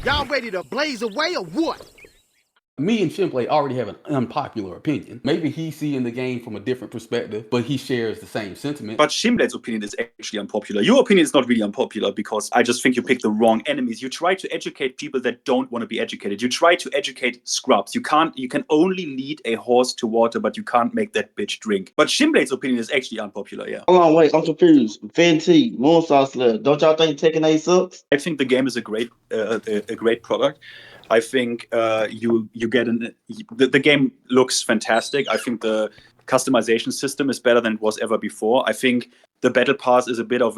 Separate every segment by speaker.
Speaker 1: Y'all ready to blaze away or what?
Speaker 2: Me and Shinplay already have an unpopular opinion. Maybe he's seeing the game from a different perspective, but he shares the same sentiment.
Speaker 3: But Shimblade's opinion is actually unpopular. Your opinion is not really unpopular because I just think you pick the wrong enemies. You try to educate people that don't want to be educated. You try to educate scrubs. You can only lead a horse to water, but you can't make that bitch drink. But Shimblade's opinion is actually unpopular, yeah.
Speaker 4: Hold on, wait, I'm confused. Venti, Moonsault Slayer. Don't y'all think Tekken 8 sucks?
Speaker 3: I think the game is a great product. I think you get the game looks fantastic. I think the customization system is better than it was ever before. I think the battle pass is a bit of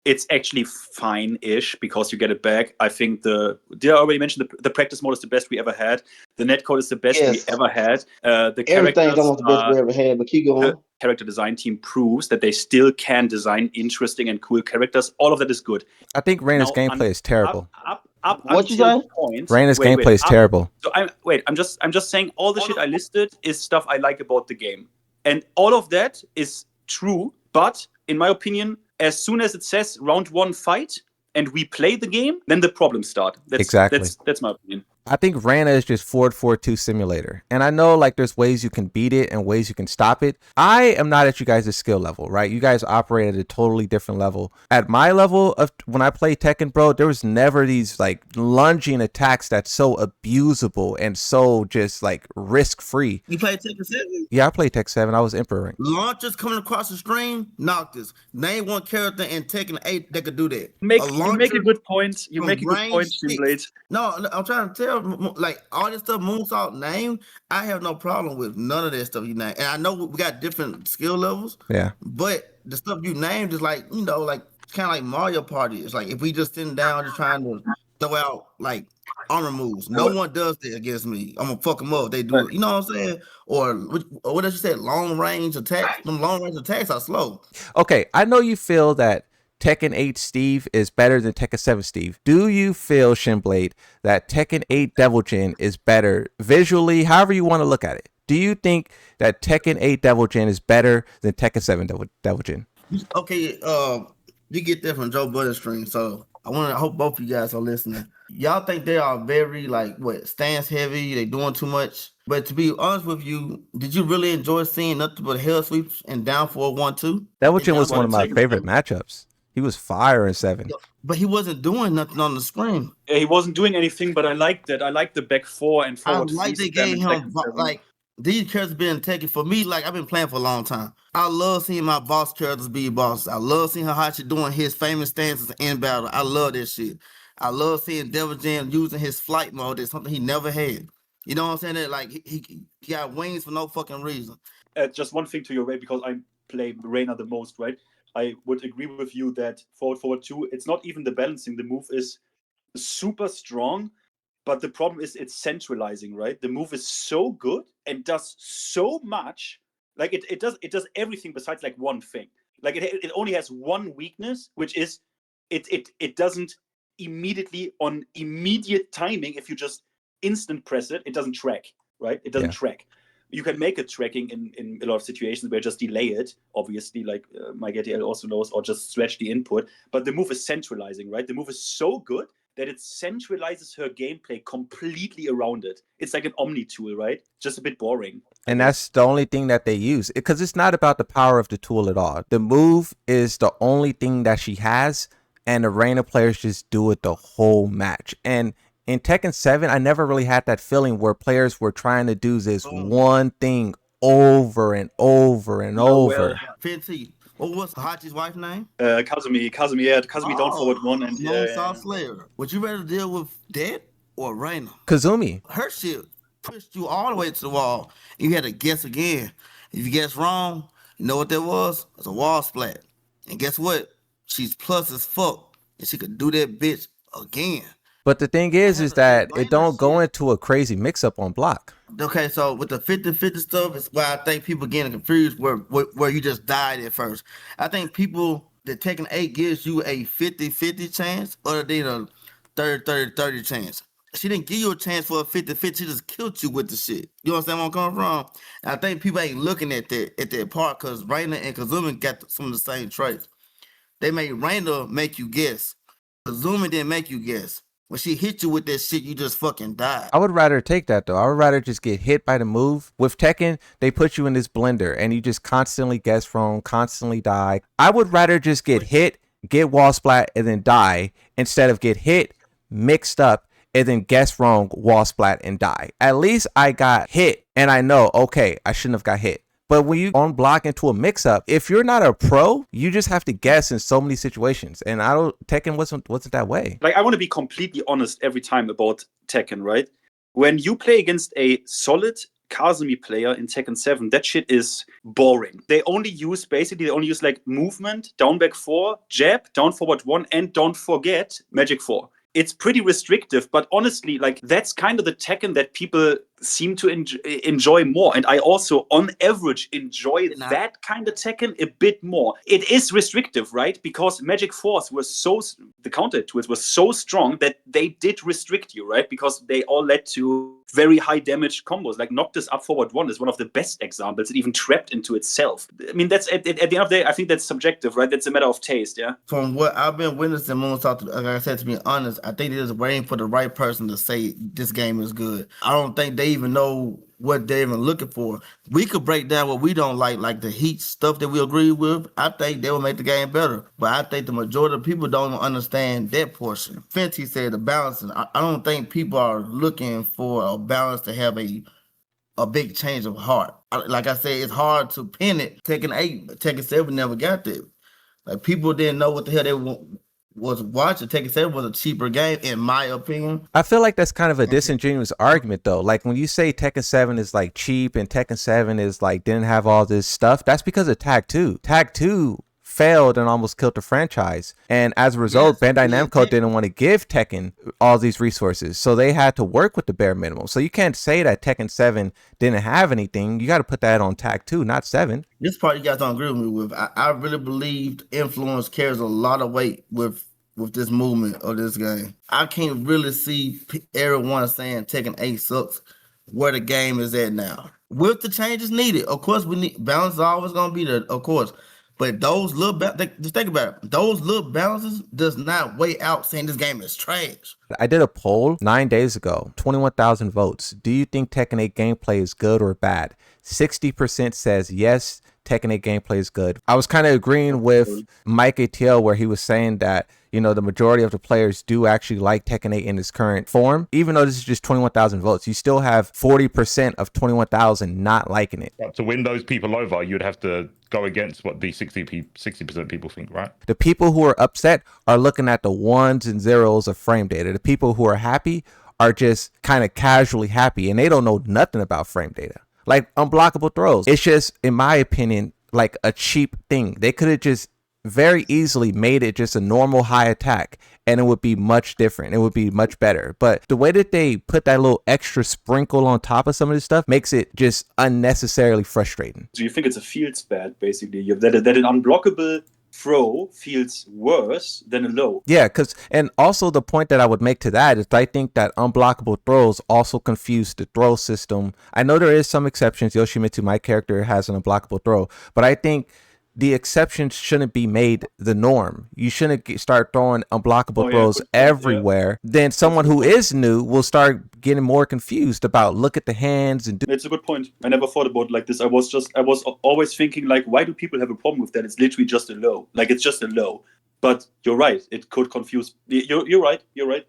Speaker 3: it's actually fine-ish because you get it back. I think did I already mention the practice mode is the best we ever had. The netcode is the best we ever had. The
Speaker 4: Everything's almost the best we ever had, but keep going.
Speaker 3: The character design team proves that they still can design interesting and cool characters. All of that is good.
Speaker 5: I think Raina's gameplay is terrible.
Speaker 4: What you say?
Speaker 5: Raina's gameplay is terrible.
Speaker 3: So I'm just saying all the shit I listed is stuff I like about the game, and all of that is true. But in my opinion, as soon as it says round 1 fight and we play the game, then the problems start.
Speaker 5: Exactly.
Speaker 3: That's my opinion.
Speaker 5: I think Raina is just Ford 4-2 simulator. And I know like there's ways you can beat it and ways you can stop it. I am not at you guys' skill level, right? You guys operate at a totally different level. At my level of when I play Tekken, bro, there was never these like lunging attacks that's so abusable and so just like risk-free.
Speaker 6: You played Tekken 7?
Speaker 5: Yeah, I played Tekken 7. I was Emperor.
Speaker 6: Launchers coming across the screen, Noctis. Name one character in Tekken 8 that could do that.
Speaker 3: You make a good point. You make a good point, Blade.
Speaker 6: No, I'm trying to tell, like all this stuff Moonsault named, I have no problem with none of that stuff you named. And I know we got different skill levels.
Speaker 5: Yeah.
Speaker 6: But the stuff you named is like, you know, like kind of like Mario Party. It's like if we just sitting down just trying to throw out like armor moves. No one does that against me. I'm gonna fuck them up. They do it. You know what I'm saying? Or what did you say? Long range attacks. Them long range attacks are slow.
Speaker 5: Okay, I know you feel that Tekken 8 Steve is better than Tekken 7 Steve. Do you feel, Shinblade, that Tekken 8 Devil Jin is better visually, however you want to look at it? Do you think that Tekken 8 Devil Jin is better than Tekken 7 Devil Jin?
Speaker 6: Okay, you get that from Joe Budden's stream, so I hope both of you guys are listening. Y'all think they are very like stance heavy, they doing too much. But to be honest with you, did you really enjoy seeing nothing but hell sweeps and down for 1-2?
Speaker 5: Devil Jin was one of my favorite matchups. He was fire in 7.
Speaker 6: But he wasn't doing nothing on the screen.
Speaker 3: Yeah, he wasn't doing anything, but I liked that. I liked the back 4 and forward.
Speaker 6: I like they gave him like these characters been taken for me. Like I've been playing for a long time. I love seeing my boss characters be bosses. I love seeing Hachi doing his famous stances in battle. I love this shit. I love seeing Devil Jin using his flight mode. It's something he never had. You know what I'm saying? That like he got wings for no fucking reason.
Speaker 3: Just one thing to your way, because I play Raina the most, right? I would agree with you that forward 2, it's not even the balancing. The move is super strong, but the problem is it's centralizing, right? The move is so good and does so much. Like it does everything besides like one thing. Like it only has one weakness, which is it doesn't immediately on immediate timing. If you just instant press it, it doesn't track, right? It doesn't track. You can make it tracking in a lot of situations where just delay it, obviously, like Mike ATL also knows, or just stretch the input. But the move is centralizing, right? The move is so good that it centralizes her gameplay completely around it. It's like an omni tool, right? Just a bit boring.
Speaker 5: And that's the only thing that they use, because it's not about the power of the tool at all. The move is the only thing that she has, and the Raina players just do it the whole match. And in Tekken 7, I never really had that feeling where players were trying to do this one thing over and over and over.
Speaker 6: What was Hachi's wife's name?
Speaker 3: Kazumi, yeah. Kazumi down forward 1. And
Speaker 6: Moonsault Slayer. Would you rather deal with that or Raina?
Speaker 5: Kazumi.
Speaker 6: Her shit pushed you all the way to the wall. You had to guess again. If you guess wrong, you know what that was? It's a wall splat. And guess what? She's plus as fuck. And she could do that bitch again.
Speaker 5: But the thing is that it don't go into a crazy mix-up on block.
Speaker 6: Okay, so with the 50-50 stuff, it's why I think people getting confused where you just died at first. I think people that Tekken 8 gives you a 50-50 chance other than a 30-30 chance. She didn't give you a chance for a 50-50. She just killed you with the shit. You understand where I'm coming from? And I think people ain't looking at that part because Raina and Kazumi got some of the same traits. They made Raina make you guess. Kazumi didn't make you guess. When she hit you with that shit, you just fucking die.
Speaker 5: I would rather take that though. I would rather just get hit by the move. With Tekken, they put you in this blender and you just constantly guess wrong, constantly die. I would rather just get hit, get wall splat, and then die instead of get hit, mixed up, and then guess wrong, wall splat, and die. At least I got hit and I know, okay, I shouldn't have got hit. But when you on block into a mix-up, if you're not a pro, you just have to guess in so many situations. And Tekken wasn't that way.
Speaker 3: Like, I want to be completely honest every time about Tekken, right? When you play against a solid Kazumi player in Tekken 7, that shit is boring. They only use like movement, down back 4, jab, down forward 1, and don't forget magic 4. It's pretty restrictive, but honestly, like, that's kind of the Tekken that people seem to enjoy more. And I also, on average, enjoy that kind of Tekken a bit more. It is restrictive, right? Because Magic Force the counter to it was so strong that they did restrict you, right? Because they all led to very high damage combos. Like Noctis up forward 1 is one of the best examples. It even trapped into itself. I mean, that's at the end of the day, I think that's subjective, right? That's a matter of taste, yeah?
Speaker 6: From what I've been witnessing, Moonsault, like I said, to be honest, I think they're just waiting for the right person to say this game is good. I don't think they even know what they're even looking for. We could break down what we don't like the heat stuff that we agree with. I think they will make the game better. But I think the majority of people don't understand that portion. Fenty said the balancing. I don't think people are looking for a balance to have a big change of heart. Like I said, it's hard to pin it. Tekken 8, Tekken 7 never got there. Like, people didn't know what the hell they was watching. Tekken 7 was a cheaper game, in my opinion.
Speaker 5: I feel like that's kind of a disingenuous argument though. Like, when you say Tekken 7 is like cheap and Tekken 7 is like didn't have all this stuff, that's because of Tag 2. Tag 2 failed and almost killed the franchise. And as a result, Bandai Namco didn't want to give Tekken all these resources. So they had to work with the bare minimum. So you can't say that Tekken 7 didn't have anything. You got to put that on Tag 2, not 7.
Speaker 6: This part you guys don't agree with me with. I really believed influence carries a lot of weight with this movement of this game. I can't really see everyone saying Tekken 8 sucks where the game is at now. With the changes needed, of course, we need balance is always going to be there, of course. But those little just think about it. Those little balances does not weigh out saying this game is trash.
Speaker 5: I did a poll 9 days ago, 21,000 votes. Do you think Tekken 8 gameplay is good or bad? 60% says yes, Tekken 8 gameplay is good. I was kind of agreeing with Mike ATL where he was saying that, you know, the majority of the players do actually like Tekken 8 in its current form. Even though this is just 21,000 votes, you still have 40% of 21,000 not liking it.
Speaker 7: To win those people over, you'd have to go against what the 60% of people think, right?
Speaker 5: The people who are upset are looking at the ones and zeros of frame data. The people who are happy are just kind of casually happy and they don't know nothing about frame data. Like unblockable throws. It's just, in my opinion, like a cheap thing. They could have just very easily made it just a normal high attack and it would be much different. It would be much better. But the way that they put that little extra sprinkle on top of some of this stuff makes it just unnecessarily frustrating.
Speaker 3: So you think it's a feels bad, basically? That an unblockable throw feels worse than a low.
Speaker 5: Yeah, and also the point that I would make to that is I think that unblockable throws also confuse the throw system. I know there is some exceptions. Yoshimitsu, my character, has an unblockable throw, but I think the exceptions shouldn't be made the norm. You shouldn't start throwing unblockable throws everywhere. Yeah. Then someone who is new will start getting more confused about look at the hands and do.
Speaker 3: It's a good point. I never thought about it like this. I was always thinking like, why do people have a problem with that? It's literally just a low. Like, it's just a low. But you're right. It could confuse. You're right.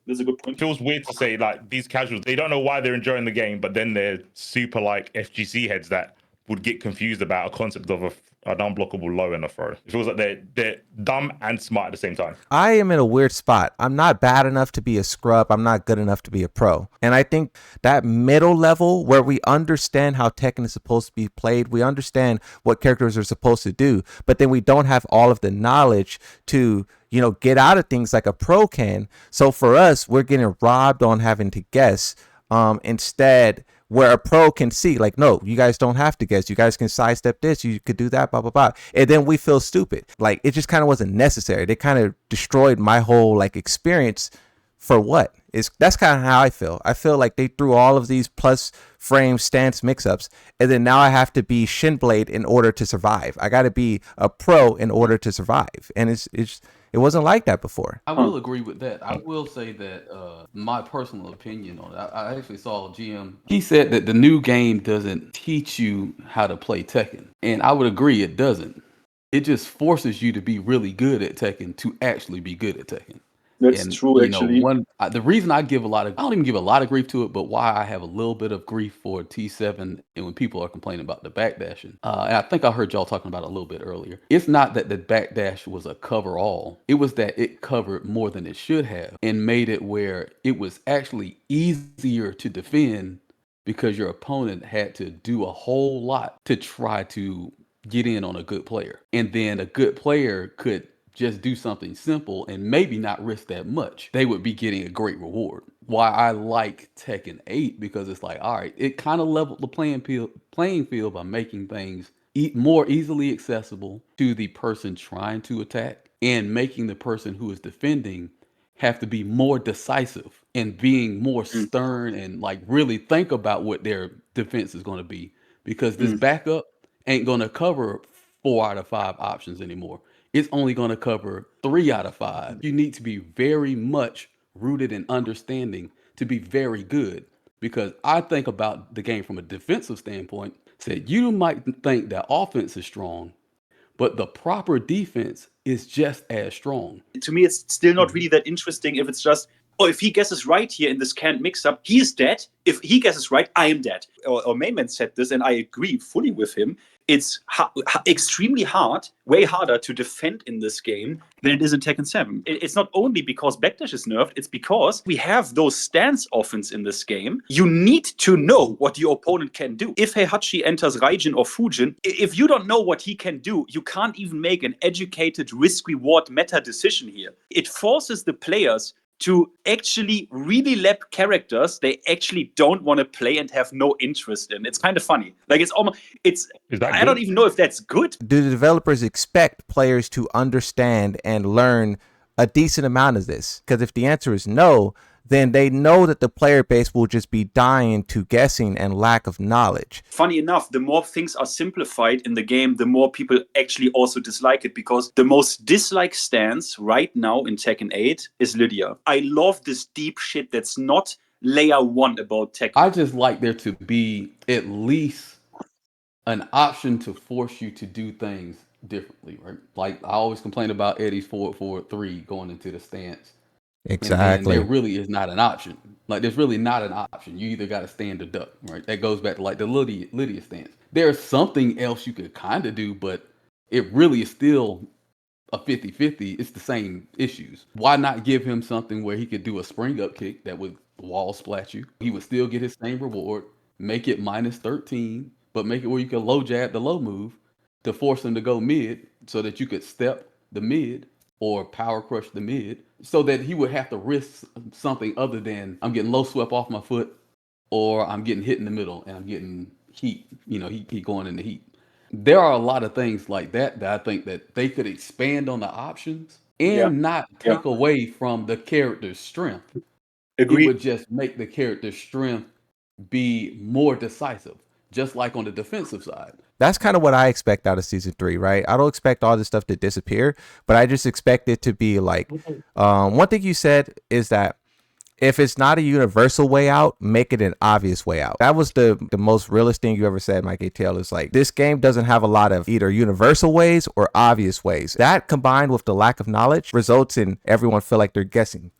Speaker 3: There's a good point.
Speaker 7: It feels weird to say like these casuals, they don't know why they're enjoying the game, but then they're super like FGC heads that would get confused about a concept of an unblockable low and a throw. It feels like they're dumb and smart at the same time.
Speaker 5: I am in a weird spot. I'm not bad enough to be a scrub. I'm not good enough to be a pro. And I think that middle level where we understand how Tekken is supposed to be played, we understand what characters are supposed to do, but then we don't have all of the knowledge to, you know, get out of things like a pro can. So for us, we're getting robbed on having to guess instead, where a pro can see like, no, you guys don't have to guess. You guys can sidestep this. You could do that, blah, blah, blah. And then we feel stupid. Like, it just kind of wasn't necessary. They kind of destroyed my whole like experience for what? That's kind of how I feel. I feel like they threw all of these plus frame stance mix-ups, and then now I have to be Shinblade in order to survive. I got to be a pro in order to survive, and it wasn't like that before.
Speaker 2: I will agree with that. I will say that my personal opinion on it, I actually saw GM. He said that the new game doesn't teach you how to play Tekken. And I would agree it doesn't. It just forces you to be really good at Tekken to actually be good at Tekken.
Speaker 3: That's
Speaker 2: And
Speaker 3: true, actually.
Speaker 2: the reason I don't even give a lot of grief to it, but why I have a little bit of grief for T7 and when people are complaining about the backdashing, and I think I heard y'all talking about it a little bit earlier. It's not that the backdash was a cover all. It was that it covered more than it should have and made it where it was actually easier to defend because your opponent had to do a whole lot to try to get in on a good player. And then a good player could just do something simple and maybe not risk that much. They would be getting a great reward. Why I like Tekken 8, because it's like, all right, it kind of leveled the playing field by making things more easily accessible to the person trying to attack and making the person who is defending have to be more decisive and being more stern and like really think about what their defense is going to be, because this backup ain't going to cover 4 out of 5 options anymore. It's only going to cover 3 out of 5. You need to be very much rooted in understanding to be very good, because I think about the game from a defensive standpoint. Said you might think that offense is strong, but the proper defense is just as strong.
Speaker 3: To me, it's still not really that interesting if it's just, oh, if he guesses right here in this canned mix-up, he is dead. If he guesses right, I am dead. Or Mainman said this, and I agree fully with him. It's extremely hard, way harder to defend in this game than it is in Tekken 7. It's not only because backdash is nerfed, it's because we have those stance offense in this game. You need to know what your opponent can do. If Heihachi enters Raijin or Fujin, if you don't know what he can do, you can't even make an educated risk-reward meta decision here. It forces the players to actually really lap characters they actually don't want to play and have no interest in. It's kind of funny. Like I don't even know if that's good.
Speaker 5: Do the developers expect players to understand and learn a decent amount of this? Because if the answer is no, then they know that the player base will just be dying to guessing and lack of knowledge.
Speaker 3: Funny enough, the more things are simplified in the game, the more people actually also dislike it, because the most disliked stance right now in Tekken 8 is Lydia. I love this deep shit that's not layer 1 about Tekken.
Speaker 2: I just like there to be at least an option to force you to do things differently, right? Like I always complain about Eddie's 4-4-3 going into the stance.
Speaker 5: Exactly.
Speaker 2: And there really is not an option. Like there's really not an option. You either got to stand or duck, right? That goes back to like the Lydia stance. There's something else you could kind of do, but it really is still a 50-50. It's the same issues. Why not give him something where he could do a spring up kick that would wall splat you? He would still get his same reward, make it -13, but make it where you could low jab the low move to force him to go mid so that you could step the mid or power crush the mid, so that he would have to risk something other than I'm getting low swept off my foot or I'm getting hit in the middle and I'm getting heat, he going in the heat. There are a lot of things like that I think that they could expand on the options and not take away from the character's strength.
Speaker 3: Agreed.
Speaker 2: It would just make the character's strength be more decisive, just like on the defensive side.
Speaker 5: That's kind of what I expect out of season 3, right? I don't expect all this stuff to disappear, but I just expect it to be like, one thing you said is that if it's not a universal way out, make it an obvious way out. That was the most realist thing you ever said, Mike ATL. Is like, this game doesn't have a lot of either universal ways or obvious ways. That combined with the lack of knowledge results in everyone feel like they're guessing.